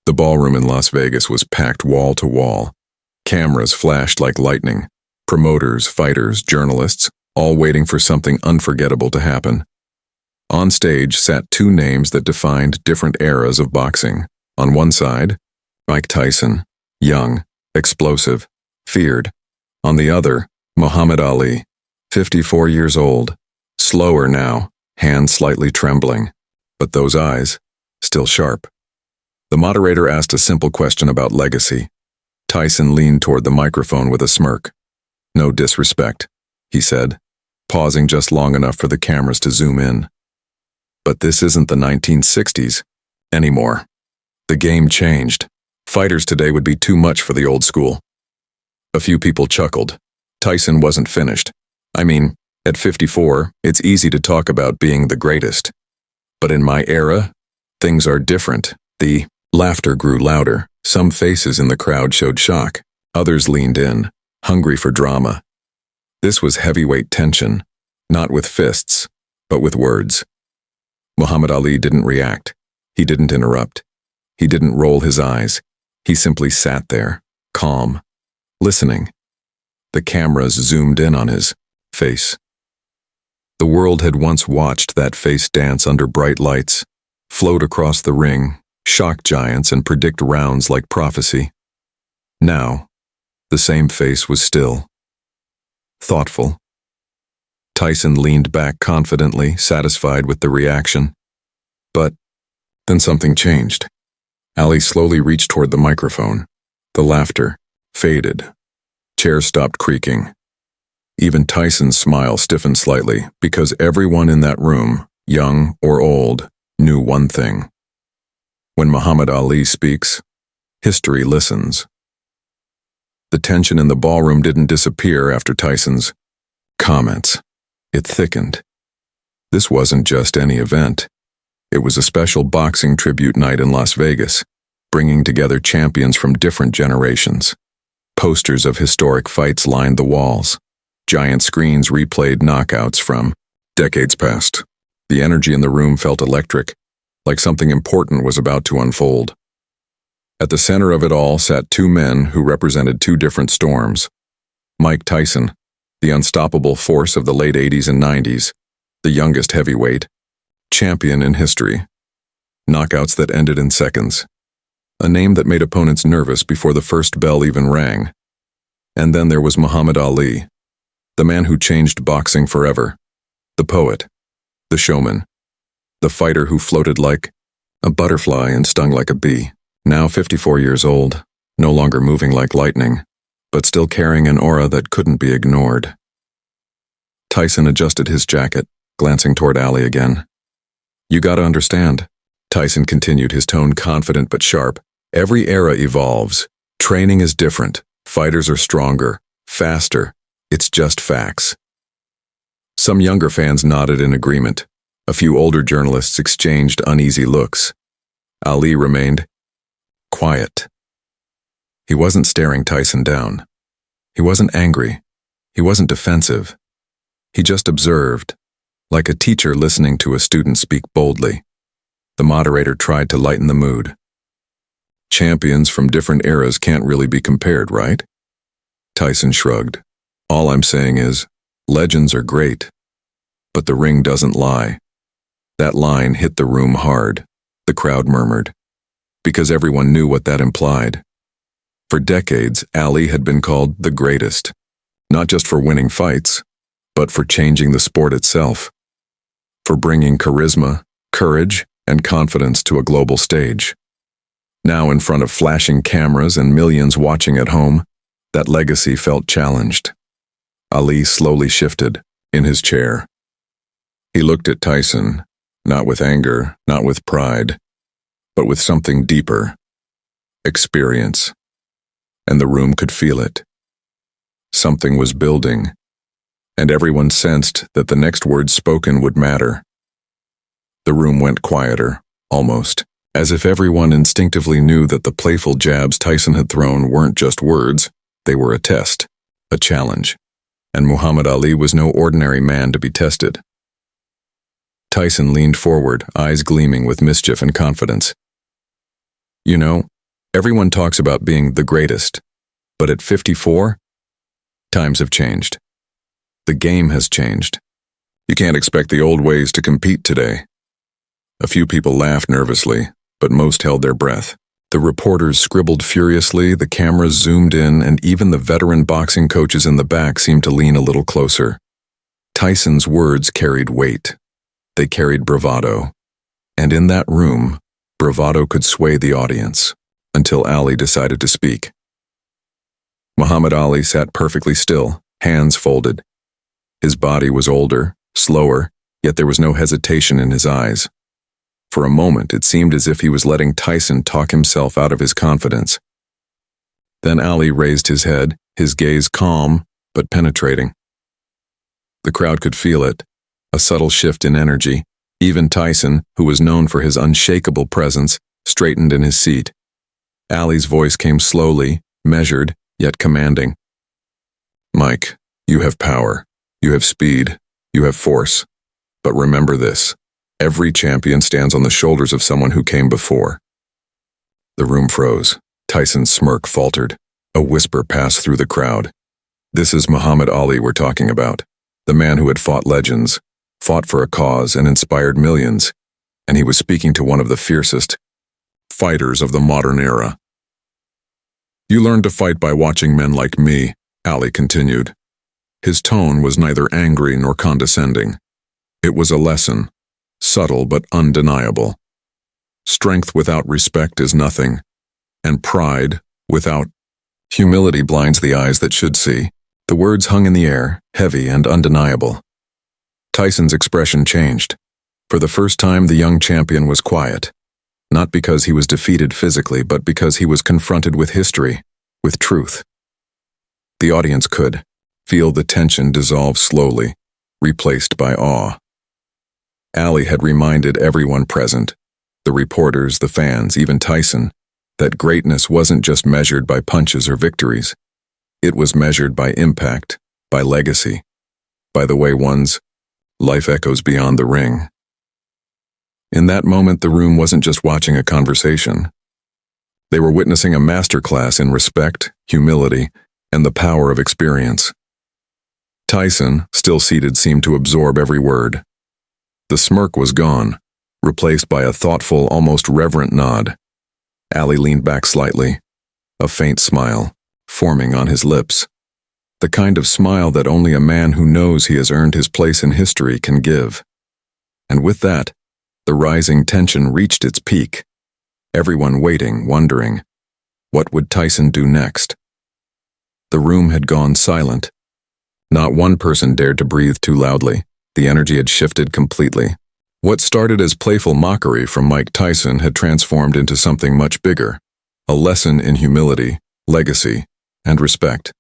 The ballroom in Las Vegas was packed wall to wall. Cameras flashed like lightning. Promoters, fighters, journalists, all waiting for something unforgettable to happen. On stage sat two names that defined different eras of boxing. On one side, Mike Tyson, young, explosive, feared. On the other, Muhammad Ali, 54 years old, slower now, hands slightly trembling, but those eyes, still sharp. The moderator asked a simple question about legacy. Tyson leaned toward the microphone with a smirk. "No disrespect," he said, pausing just long enough for the cameras to zoom in. "But this isn't the 1960s anymore. The game changed. Fighters today would be too much for the old school." A few people chuckled. Tyson wasn't finished. "I mean, at 54, it's easy to talk about being the greatest. But in my era, things are different." The laughter grew louder. Some faces in the crowd showed shock. Others leaned in, hungry for drama. This was heavyweight tension, not with fists, but with words. Muhammad Ali didn't react. He didn't interrupt. He didn't roll his eyes. He simply sat there, calm, listening. The cameras zoomed in on his face. The world had once watched that face dance under bright lights, float across the ring, shock giants and predict rounds like prophecy. Now, the same face was still, thoughtful. Tyson leaned back confidently, satisfied with the reaction. But then something changed. Ali slowly reached toward the microphone. The laughter faded. Chairs stopped creaking. Even Tyson's smile stiffened slightly, because everyone in that room, young or old, knew one thing. When Muhammad Ali speaks, history listens. The tension in the ballroom didn't disappear after Tyson's comments. It thickened. This wasn't just any event. It was a special boxing tribute night in Las Vegas, bringing together champions from different generations. Posters of historic fights lined the walls. Giant screens replayed knockouts from decades past. The energy in the room felt electric, like something important was about to unfold. At the center of it all sat two men who represented two different storms. Mike Tyson, the unstoppable force of the late 80s and 90s, the youngest heavyweight, champion in history. Knockouts that ended in seconds. A name that made opponents nervous before the first bell even rang. And then there was Muhammad Ali, the man who changed boxing forever. The poet, the showman, the fighter who floated like a butterfly and stung like a bee. Now 54 years old, no longer moving like lightning, but still carrying an aura that couldn't be ignored. Tyson adjusted his jacket, glancing toward Ali again. "You gotta understand," Tyson continued, his tone confident but sharp. "Every era evolves. Training is different. Fighters are stronger, faster. It's just facts." Some younger fans nodded in agreement. A few older journalists exchanged uneasy looks. Ali remained quiet. He wasn't staring Tyson down. He wasn't angry. He wasn't defensive. He just observed, like a teacher listening to a student speak boldly. The moderator tried to lighten the mood. "Champions from different eras can't really be compared, right?" Tyson shrugged. "All I'm saying is, legends are great, but the ring doesn't lie." That line hit the room hard. The crowd murmured, because everyone knew what that implied. For decades, Ali had been called the greatest, not just for winning fights, but for changing the sport itself, for bringing charisma, courage, and confidence to a global stage. Now, in front of flashing cameras and millions watching at home, that legacy felt challenged. Ali slowly shifted in his chair. He looked at Tyson, not with anger, not with pride, but with something deeper. Experience. And the room could feel it. Something was building, and everyone sensed that the next words spoken would matter. The room went quieter, almost, as if everyone instinctively knew that the playful jabs Tyson had thrown weren't just words, they were a test, a challenge. And Muhammad Ali was no ordinary man to be tested. Tyson leaned forward, eyes gleaming with mischief and confidence. "You know, Everyone talks about being the greatest, but at 54, times have changed. The game has changed. You can't expect the old ways to compete today. A few people laughed nervously, but most held their breath. The reporters scribbled furiously, the cameras zoomed in, and even the veteran boxing coaches in the back seemed to lean a little closer. Tyson's words carried weight. They carried bravado. And in that room, bravado could sway the audience, until Ali decided to speak. Muhammad Ali sat perfectly still, hands folded. His body was older, slower, yet there was no hesitation in his eyes. For a moment, it seemed as if he was letting Tyson talk himself out of his confidence. Then Ali raised his head, his gaze calm but penetrating. The crowd could feel it, a subtle shift in energy. Even Tyson, who was known for his unshakable presence, straightened in his seat. Ali's voice came slowly, measured, yet commanding. "Mike, you have power, you have speed, you have force. But remember this, every champion stands on the shoulders of someone who came before." The room froze. Tyson's smirk faltered. A whisper passed through the crowd. "This is Muhammad Ali we're talking about, the man who had fought legends, fought for a cause and inspired millions, and he was speaking to one of the fiercest fighters of the modern era. You learned to fight by watching men like me," Ali continued. His tone was neither angry nor condescending. It was a lesson, subtle but undeniable. Strength without respect is nothing, and pride without humility blinds the eyes that should see. The words hung in the air, heavy and undeniable. Tyson's expression changed. For the first time, the young champion was quiet. Not because he was defeated physically, but because he was confronted with history, with truth. The audience could feel the tension dissolve slowly, replaced by awe. Ali had reminded everyone present, the reporters, the fans, even Tyson, that greatness wasn't just measured by punches or victories. It was measured by impact, by legacy, by the way one's life echoes beyond the ring. In that moment, the room wasn't just watching a conversation. They were witnessing a masterclass in respect, humility, and the power of experience. Tyson, still seated, seemed to absorb every word. The smirk was gone, replaced by a thoughtful, almost reverent nod. Ali leaned back slightly, a faint smile forming on his lips. The kind of smile that only a man who knows he has earned his place in history can give. And with that, the rising tension reached its peak. Everyone waiting, wondering, what would Tyson do next? The room had gone silent. Not one person dared to breathe too loudly. The energy had shifted completely. What started as playful mockery from Mike Tyson had transformed into something much bigger, a lesson in humility, legacy, and respect.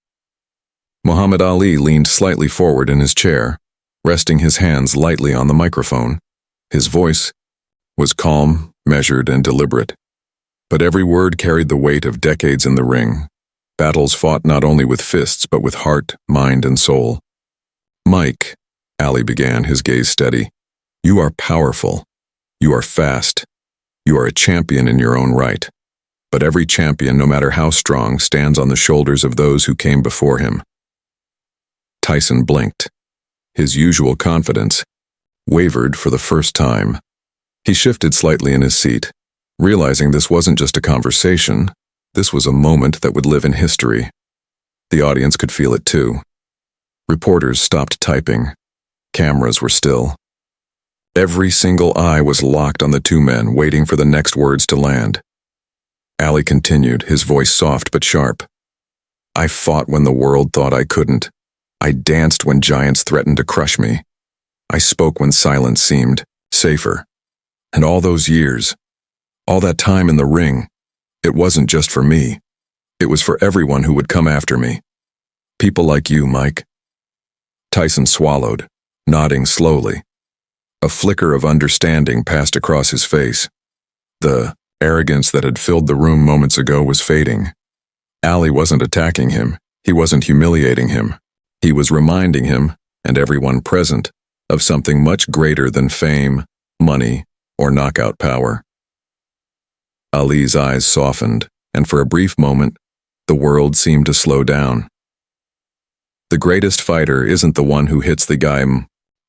Muhammad Ali leaned slightly forward in his chair, resting his hands lightly on the microphone. His voice was calm, measured, and deliberate. But every word carried the weight of decades in the ring, battles fought not only with fists but with heart, mind, and soul. "Mike," Ali began, his gaze steady, "you are powerful. You are fast. You are a champion in your own right. But every champion, no matter how strong, stands on the shoulders of those who came before him." Tyson blinked. His usual confidence wavered for the first time. He shifted slightly in his seat, realizing this wasn't just a conversation, this was a moment that would live in history. The audience could feel it too. Reporters stopped typing. Cameras were still. Every single eye was locked on the two men, waiting for the next words to land. Ali continued, his voice soft but sharp. "I fought when the world thought I couldn't. I danced when giants threatened to crush me. I spoke when silence seemed safer. And all those years, all that time in the ring, it wasn't just for me. It was for everyone who would come after me. People like you, Mike." Tyson swallowed, nodding slowly. A flicker of understanding passed across his face. The arrogance that had filled the room moments ago was fading. Ali wasn't attacking him. He wasn't humiliating him. He was reminding him, and everyone present, of something much greater than fame, money, or knockout power. Ali's eyes softened, and for a brief moment, the world seemed to slow down. The greatest fighter isn't the one who hits the guy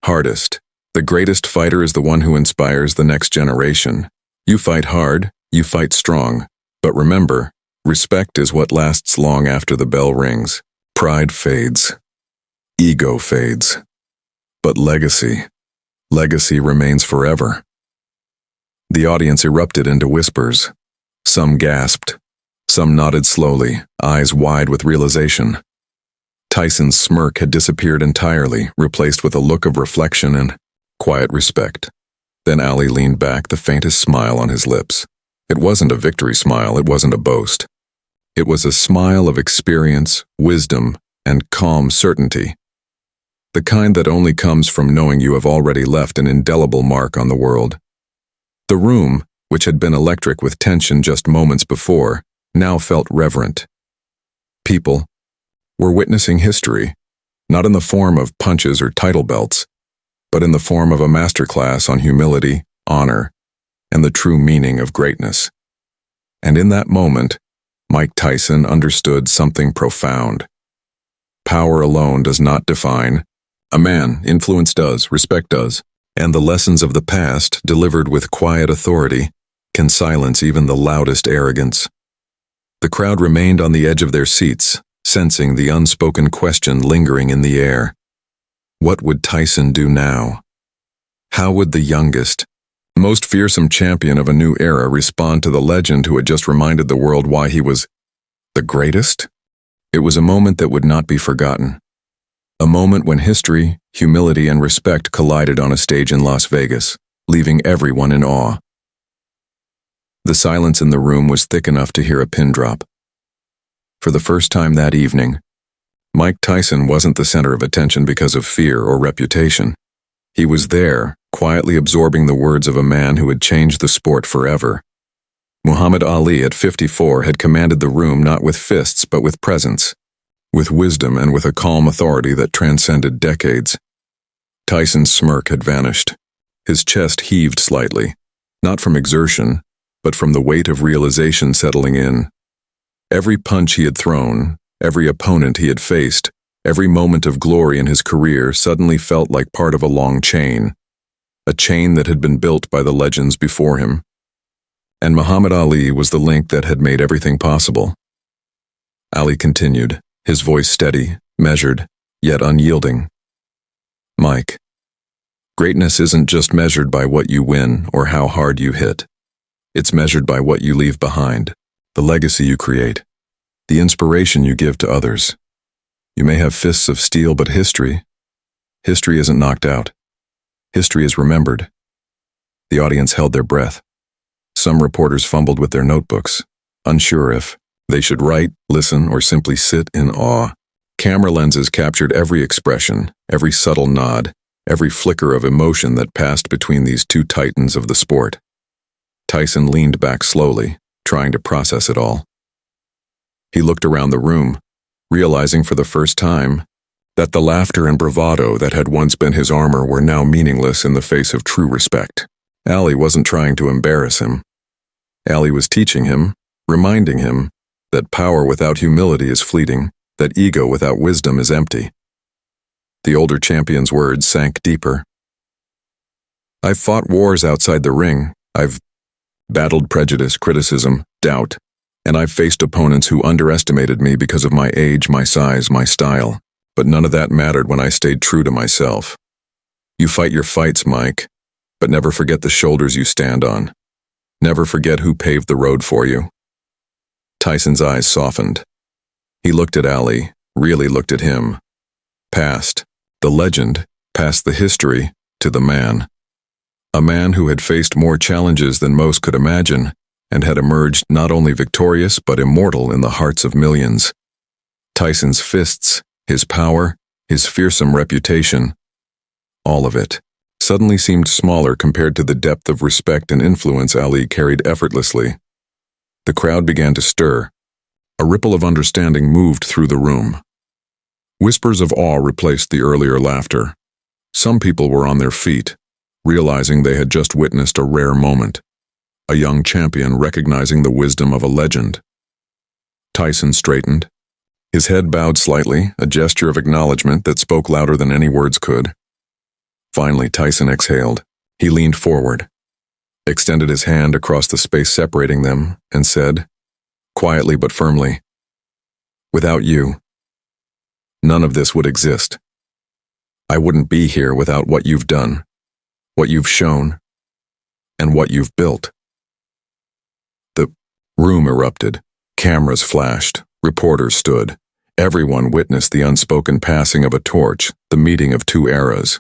hardest. The greatest fighter is the one who inspires the next generation. You fight hard, you fight strong, but remember, respect is what lasts long after the bell rings. Pride fades. Ego fades. But legacy remains forever. The audience erupted into whispers. Some gasped. Some nodded slowly, eyes wide with realization. Tyson's smirk had disappeared entirely, replaced with a look of reflection and quiet respect. Then Ali leaned back, the faintest smile on his lips. It wasn't a victory smile, it wasn't a boast. It was a smile of experience, wisdom, and calm certainty. The kind that only comes from knowing you have already left an indelible mark on the world. The room, which had been electric with tension just moments before, now felt reverent. People were witnessing history, not in the form of punches or title belts, but in the form of a masterclass on humility, honor, and the true meaning of greatness. And in that moment, Mike Tyson understood something profound. Power alone does not define a man. Influence does, respect does, and the lessons of the past, delivered with quiet authority, can silence even the loudest arrogance. The crowd remained on the edge of their seats, sensing the unspoken question lingering in the air. What would Tyson do now? How would the youngest, most fearsome champion of a new era respond to the legend who had just reminded the world why he was the greatest? It was a moment that would not be forgotten. A moment when history, humility, and respect collided on a stage in Las Vegas, leaving everyone in awe. The silence in the room was thick enough to hear a pin drop. For the first time that evening, Mike Tyson wasn't the center of attention because of fear or reputation. He was there, quietly absorbing the words of a man who had changed the sport forever. Muhammad Ali at 54 had commanded the room not with fists but with presence, with wisdom and with a calm authority that transcended decades. Tyson's smirk had vanished. His chest heaved slightly, not from exertion, but from the weight of realization settling in. Every punch he had thrown, every opponent he had faced, every moment of glory in his career suddenly felt like part of a long chain, a chain that had been built by the legends before him. And Muhammad Ali was the link that had made everything possible. Ali continued, his voice steady, measured, yet unyielding. Mike, greatness isn't just measured by what you win or how hard you hit. It's measured by what you leave behind, the legacy you create, the inspiration you give to others. You may have fists of steel, but history isn't knocked out. History is remembered. The audience held their breath. Some reporters fumbled with their notebooks, unsure if they should write, listen, or simply sit in awe. Camera lenses captured every expression, every subtle nod, every flicker of emotion that passed between these two titans of the sport. Tyson leaned back slowly, trying to process it all. He looked around the room, realizing for the first time that the laughter and bravado that had once been his armor were now meaningless in the face of true respect. Ali wasn't trying to embarrass him. Ali was teaching him, reminding him, that power without humility is fleeting, that ego without wisdom is empty. The older champion's words sank deeper. I've fought wars outside the ring. I've battled prejudice, criticism, doubt, and I've faced opponents who underestimated me because of my age, my size, my style. But none of that mattered when I stayed true to myself. You fight your fights, Mike, but never forget the shoulders you stand on. Never forget who paved the road for you. Tyson's eyes softened. He looked at Ali, really looked at him. Past the legend, past the history, to the man. A man who had faced more challenges than most could imagine, and had emerged not only victorious but immortal in the hearts of millions. Tyson's fists, his power, his fearsome reputation, all of it, suddenly seemed smaller compared to the depth of respect and influence Ali carried effortlessly. The crowd began to stir. A ripple of understanding moved through the room. Whispers of awe replaced the earlier laughter. Some people were on their feet, realizing they had just witnessed a rare moment. A young champion recognizing the wisdom of a legend. Tyson straightened. His head bowed slightly, a gesture of acknowledgement that spoke louder than any words could. Finally, Tyson exhaled. He leaned forward, extended his hand across the space separating them, and said, quietly but firmly, "Without you, none of this would exist. I wouldn't be here without what you've done, what you've shown, and what you've built." The room erupted. Cameras flashed. Reporters stood. Everyone witnessed the unspoken passing of a torch, the meeting of two eras.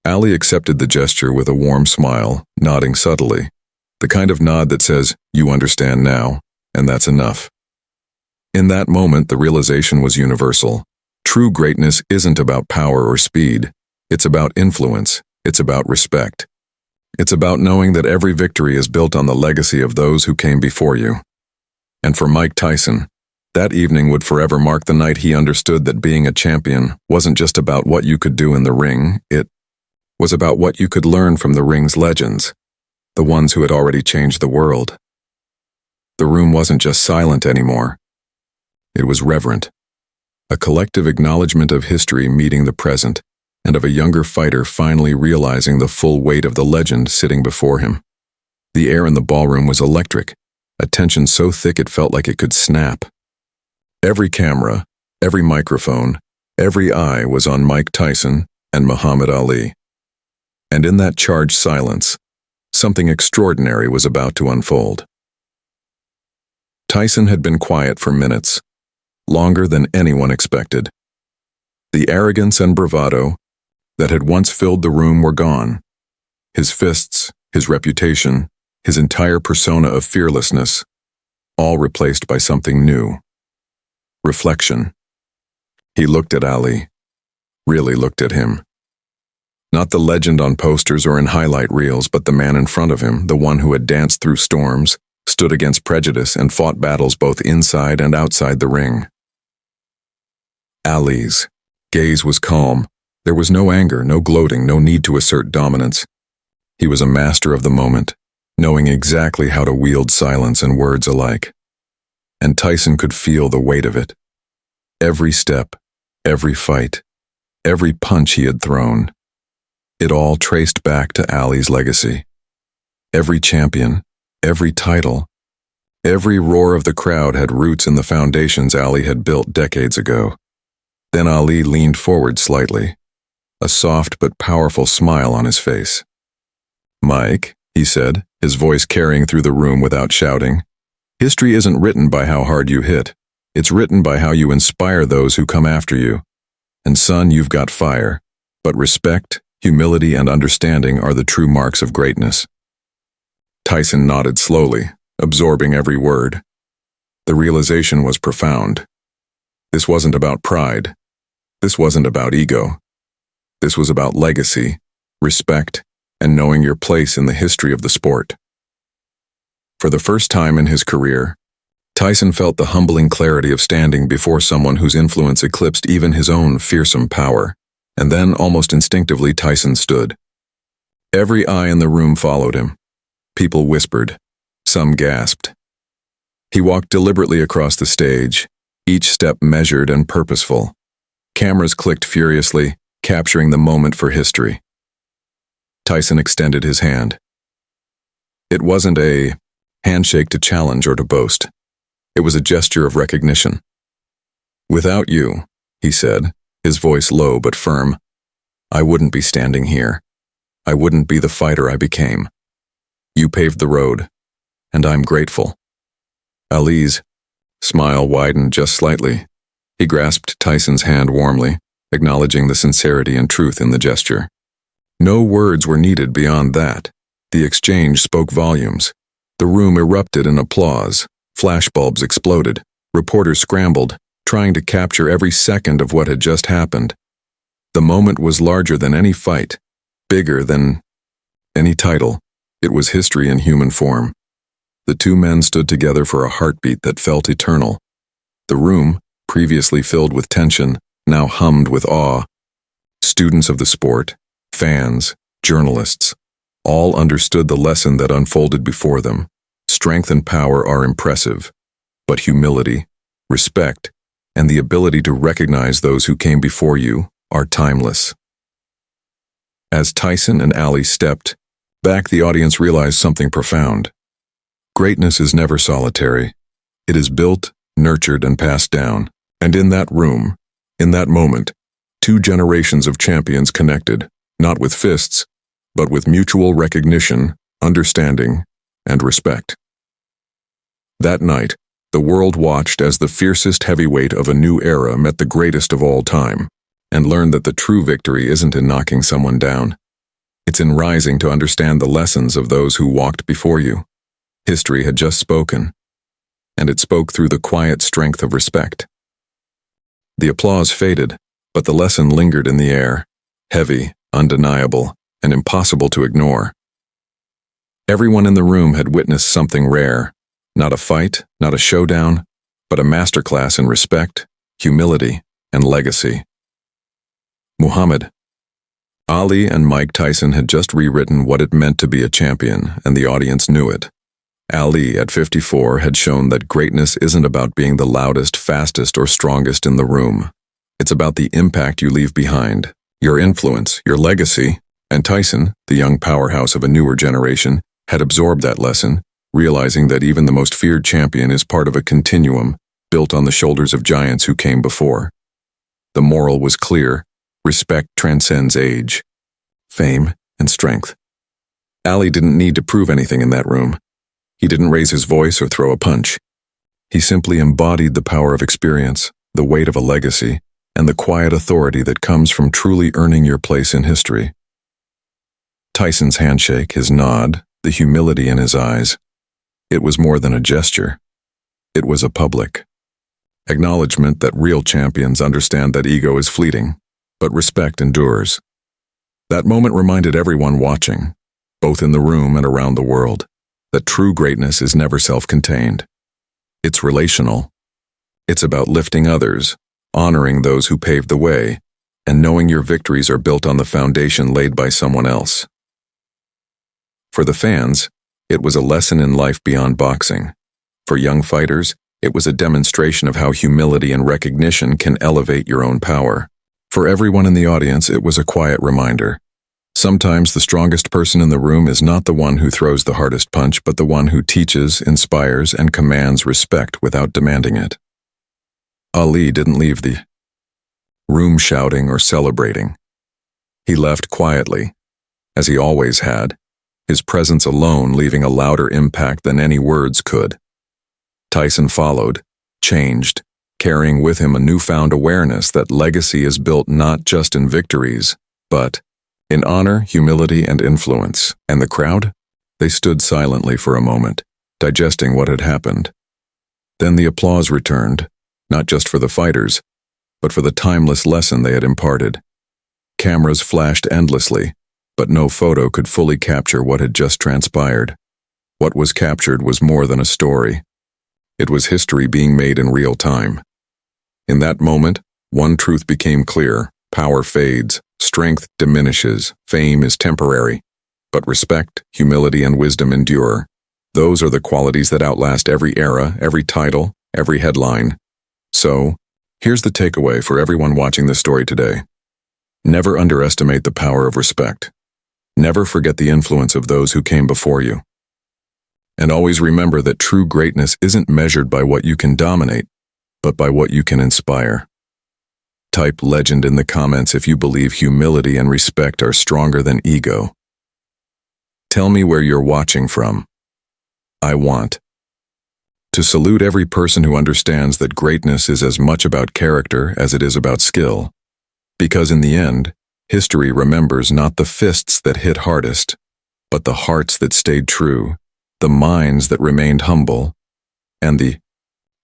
Ali accepted the gesture with a warm smile, nodding subtly, the kind of nod that says, "You understand now, and that's enough." In that moment, the realization was universal. True greatness isn't about power or speed. It's about influence. It's about respect. It's about knowing that every victory is built on the legacy of those who came before you. And for Mike Tyson, that evening would forever mark the night he understood that being a champion wasn't just about what you could do in the ring, it was about what you could learn from the ring's legends, the ones who had already changed the world. The room wasn't just silent anymore. It was reverent. A collective acknowledgement of history meeting the present, and of a younger fighter finally realizing the full weight of the legend sitting before him. The air in the ballroom was electric, a tension so thick it felt like it could snap. Every camera, every microphone, every eye was on Mike Tyson and Muhammad Ali. And in that charged silence, something extraordinary was about to unfold. Tyson had been quiet for minutes, longer than anyone expected. The arrogance and bravado that had once filled the room were gone. His fists, his reputation, his entire persona of fearlessness, all replaced by something new. Reflection. He looked at Ali, really looked at him. Not the legend on posters or in highlight reels, but the man in front of him, the one who had danced through storms, stood against prejudice, and fought battles both inside and outside the ring. Ali's gaze was calm. There was no anger, no gloating, no need to assert dominance. He was a master of the moment, knowing exactly how to wield silence and words alike. And Tyson could feel the weight of it. Every step, every fight, every punch he had thrown. It all traced back to Ali's legacy. Every champion, every title, every roar of the crowd had roots in the foundations Ali had built decades ago. Then Ali leaned forward slightly, a soft but powerful smile on his face. "Mike," he said, his voice carrying through the room without shouting, "history isn't written by how hard you hit. It's written by how you inspire those who come after you. And son, you've got fire, but respect, humility, and understanding are the true marks of greatness." Tyson nodded slowly, absorbing every word. The realization was profound. This wasn't about pride. This wasn't about ego. This was about legacy, respect, and knowing your place in the history of the sport. For the first time in his career, Tyson felt the humbling clarity of standing before someone whose influence eclipsed even his own fearsome power. And then, almost instinctively, Tyson stood. Every eye in the room followed him. People whispered. Some gasped. He walked deliberately across the stage, each step measured and purposeful. Cameras clicked furiously, capturing the moment for history. Tyson extended his hand. It wasn't a handshake to challenge or to boast. It was a gesture of recognition. "Without you," he said, his voice low but firm, "I wouldn't be standing here. I wouldn't be the fighter I became. You paved the road, and I'm grateful." Ali's smile widened just slightly. He grasped Tyson's hand warmly, acknowledging the sincerity and truth in the gesture. No words were needed beyond that. The exchange spoke volumes. The room erupted in applause. Flashbulbs exploded. Reporters scrambled, trying to capture every second of what had just happened. The moment was larger than any fight, bigger than any title. It was history in human form. The two men stood together for a heartbeat that felt eternal. The room, previously filled with tension, now hummed with awe. Students of the sport, fans, journalists, all understood the lesson that unfolded before them. Strength and power are impressive, but humility, respect, and the ability to recognize those who came before you are timeless. As Tyson and Ali stepped back, the audience realized something profound. Greatness is never solitary. It is built, nurtured, and passed down. And in that room, in that moment, two generations of champions connected, not with fists, but with mutual recognition, understanding, and respect. That night, the world watched as the fiercest heavyweight of a new era met the greatest of all time, and learned that the true victory isn't in knocking someone down. It's in rising to understand the lessons of those who walked before you. History had just spoken, and it spoke through the quiet strength of respect. The applause faded, but the lesson lingered in the air, heavy, undeniable, and impossible to ignore. Everyone in the room had witnessed something rare, not a fight, not a showdown, but a masterclass in respect, humility, and legacy. Muhammad Ali and Mike Tyson had just rewritten what it meant to be a champion, and the audience knew it. Ali, at 54, had shown that greatness isn't about being the loudest, fastest, or strongest in the room. It's about the impact you leave behind, your influence, your legacy. And Tyson, the young powerhouse of a newer generation, had absorbed that lesson, realizing that even the most feared champion is part of a continuum built on the shoulders of giants who came before. The moral was clear: respect transcends age, fame, and strength. Ali didn't need to prove anything in that room. He didn't raise his voice or throw a punch. He simply embodied the power of experience, the weight of a legacy, and the quiet authority that comes from truly earning your place in history. Tyson's handshake, his nod, the humility in his eyes. It was more than a gesture. It was a public acknowledgement that real champions understand that ego is fleeting, but respect endures. That moment reminded everyone watching, both in the room and around the world, that true greatness is never self-contained. It's relational. It's about lifting others, honoring those who paved the way, and knowing your victories are built on the foundation laid by someone else. For the fans, it was a lesson in life beyond boxing. For young fighters, it was a demonstration of how humility and recognition can elevate your own power. For everyone in the audience, it was a quiet reminder. Sometimes the strongest person in the room is not the one who throws the hardest punch, but the one who teaches, inspires, and commands respect without demanding it. Ali didn't leave the room shouting or celebrating. He left quietly, as he always had, his presence alone leaving a louder impact than any words could. Tyson followed, changed, carrying with him a newfound awareness that legacy is built not just in victories, but in honor, humility, and influence. And the crowd? They stood silently for a moment, digesting what had happened. Then the applause returned, not just for the fighters, but for the timeless lesson they had imparted. Cameras flashed endlessly, but no photo could fully capture what had just transpired. What was captured was more than a story. It was history being made in real time. In that moment, one truth became clear: power fades, strength diminishes, fame is temporary, but respect, humility, and wisdom endure. Those are the qualities that outlast every era, every title, every headline. So, here's the takeaway for everyone watching this story today. Never underestimate the power of respect. Never forget the influence of those who came before you. And always remember that true greatness isn't measured by what you can dominate, but by what you can inspire. Type legend in the comments if you believe humility and respect are stronger than ego. Tell me where you're watching from. I want to salute every person who understands that greatness is as much about character as it is about skill. Because in the end, history remembers not the fists that hit hardest, but the hearts that stayed true, the minds that remained humble, and the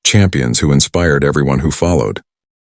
champions who inspired everyone who followed.